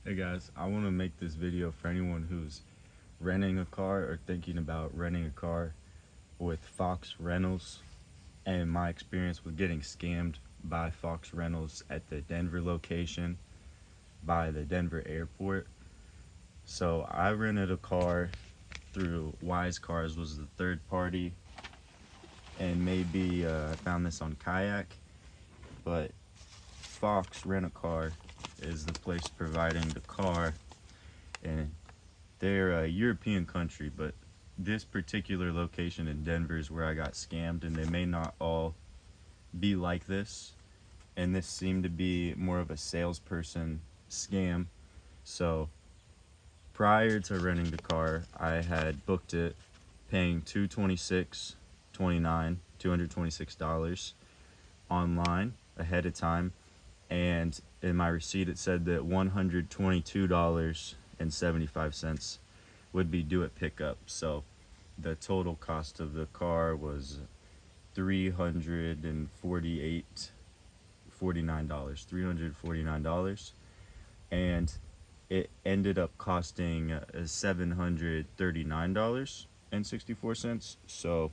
Hey guys, I want to make this video for anyone who's renting a car or thinking about renting a car with Fox Rentals, and my experience with getting scammed by Fox Rentals at the Denver location by the Denver airport. So I rented a car through Wise Cars, was the third party, and maybe I found this on Kayak, but Fox Rent a Car is the place providing the car, and they're a European country, but this particular location in Denver is where I got scammed, and they may not all be like this, and this seemed to be more of a salesperson scam. So prior to renting the car, I had booked it paying $226 online ahead of time, and in my receipt it said that $122.75 would be due at pickup. So the total cost of the car was $349, and it ended up costing $739.64. So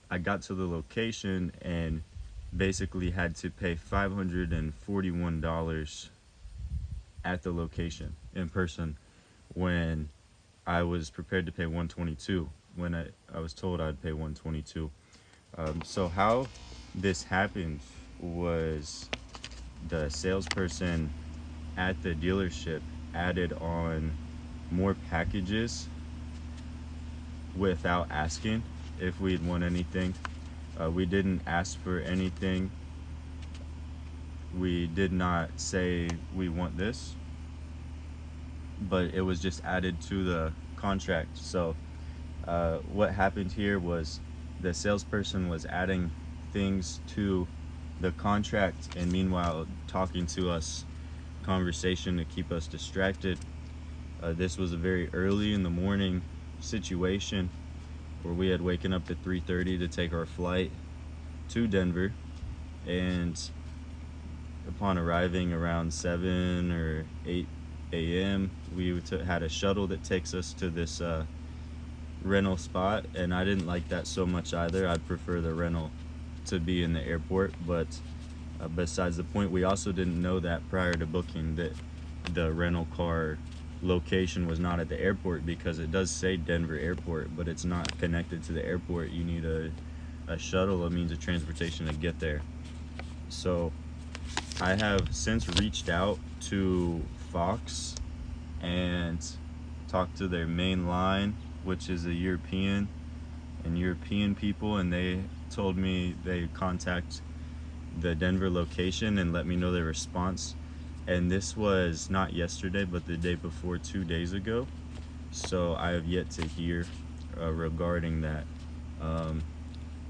I got to the location and basically had to pay $541 at the location in person, when I was prepared to pay $122 when I was told I'd pay $122. So how this happened was the salesperson at the dealership added on more packages without asking if we'd want anything. We didn't ask for anything. We did not say we want this, but it was just added to the contract. So what happened here was the salesperson was adding things to the contract, and meanwhile talking to us, conversation to keep us distracted. This was a very early in the morning situation where we had waken up at 3:30 to take our flight to Denver, and upon arriving around 7 or 8 a.m. we had a shuttle that takes us to this rental spot, and I didn't like that so much either. I'd prefer the rental to be in the airport, but besides the point, we also didn't know that prior to booking that the rental car location was not at the airport, because it does say Denver airport, but it's not connected to the airport. You need a shuttle, a means of transportation to get there. So I have since reached out to Fox and talked to their main line, which is a European people, and they told me they contact the Denver location and let me know their response. And this was not yesterday, but the day before, 2 days ago. So I have yet to hear regarding that.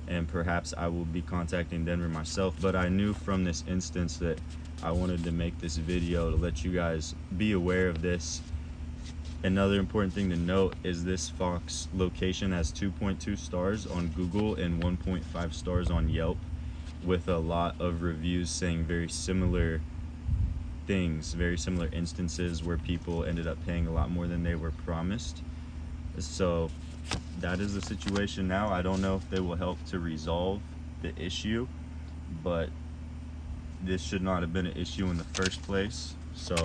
And perhaps I will be contacting Denver myself. But I knew from this instance that I wanted to make this video to let you guys be aware of this. Another important thing to note is this Fox location has 2.2 stars on Google and 1.5 stars on Yelp, with a lot of reviews saying very similar things, very similar instances where people ended up paying a lot more than they were promised. So that is the situation now. I don't know if they will help to resolve the issue, but this should not have been an issue in the first place. So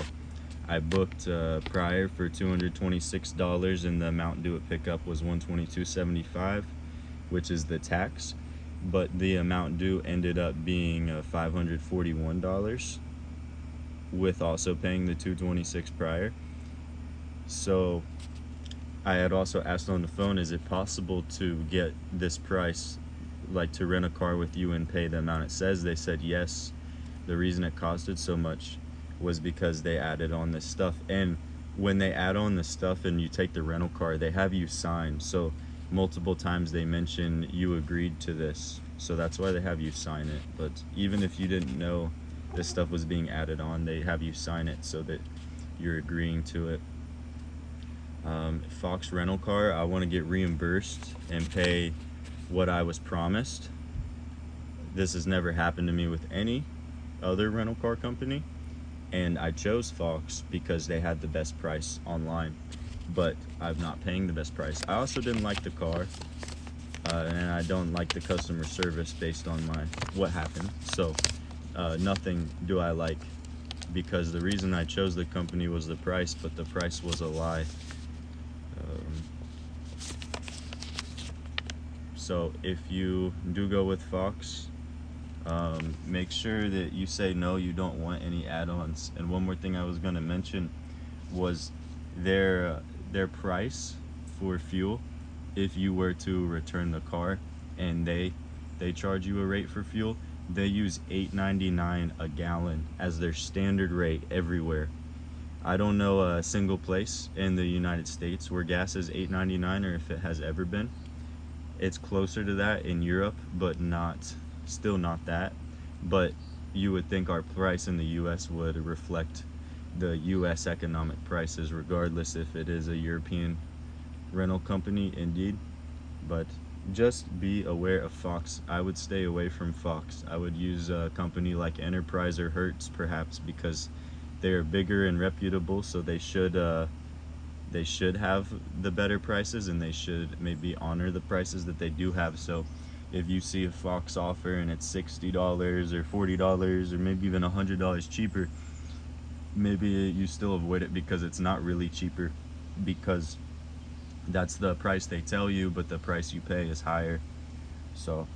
I booked prior for $226, and the amount due at pickup was $122.75, which is the tax, but the amount due ended up being $541, with also paying the $226 prior. So I had also asked on the phone, is it possible to get this price, like to rent a car with you and pay the amount it says? They said yes. The reason it costed so much was because they added on this stuff, and when they add on the stuff and you take the rental car, they have you sign. So multiple times they mention you agreed to this, so that's why they have you sign it. But even if you didn't know this stuff was being added on, they have you sign it so that you're agreeing to it. Fox rental car, I want to get reimbursed and pay what I was promised. This has never happened to me with any other rental car company, and I chose Fox because they had the best price online, but I'm not paying the best price. I also didn't like the car, and I don't like the customer service based on what happened. So nothing do I like, because the reason I chose the company was the price, but the price was a lie. So if you do go with Fox, make sure that you say no, you don't want any add-ons. And one more thing I was going to mention was their price for fuel. If you were to return the car and they charge you a rate for fuel, they use $8.99 a gallon as their standard rate everywhere. I don't know a single place in the United States where gas is $8.99, or if it has ever been. It's closer to that in Europe, but still not that. But you would think our price in the US would reflect the US economic prices, regardless if it is a European rental company, indeed. But just be aware of Fox. I would stay away from Fox. I would use a company like Enterprise or Hertz, perhaps, because they're bigger and reputable, so they should have the better prices, and they should maybe honor the prices that they do have. So if you see a Fox offer and it's $60 or $40 or maybe even $100 cheaper, maybe you still avoid it, because it's not really cheaper, because that's the price they tell you, but the price you pay is higher. So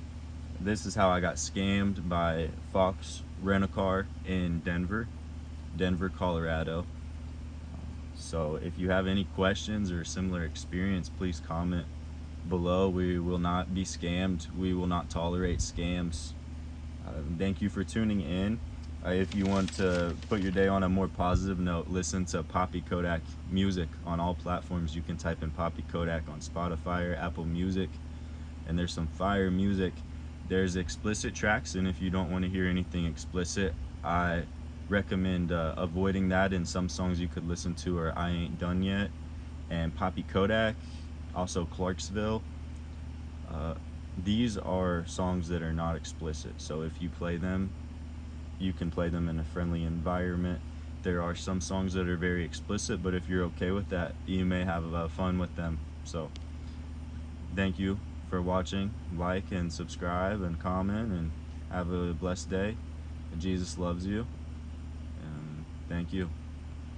this is how I got scammed by Fox Rent-A-Car in Denver, Colorado. So if you have any questions or similar experience, please comment below. We will not be scammed. We will not tolerate scams. Thank you for tuning in. If you want to put your day on a more positive note, listen to Papi Kodak music on all platforms. You can type in Papi Kodak on Spotify or Apple Music, and there's some fire music. There's explicit tracks, and if you don't want to hear anything explicit, I recommend avoiding that. And some songs you could listen to are I Ain't Done Yet and Papi Kodak, also Clarksville. These are songs that are not explicit, so if you play them, you can play them in a friendly environment. There are some songs that are very explicit, but if you're okay with that, you may have fun with them. So thank you for watching. Like and subscribe and comment, and have a blessed day. Jesus loves you, and thank you.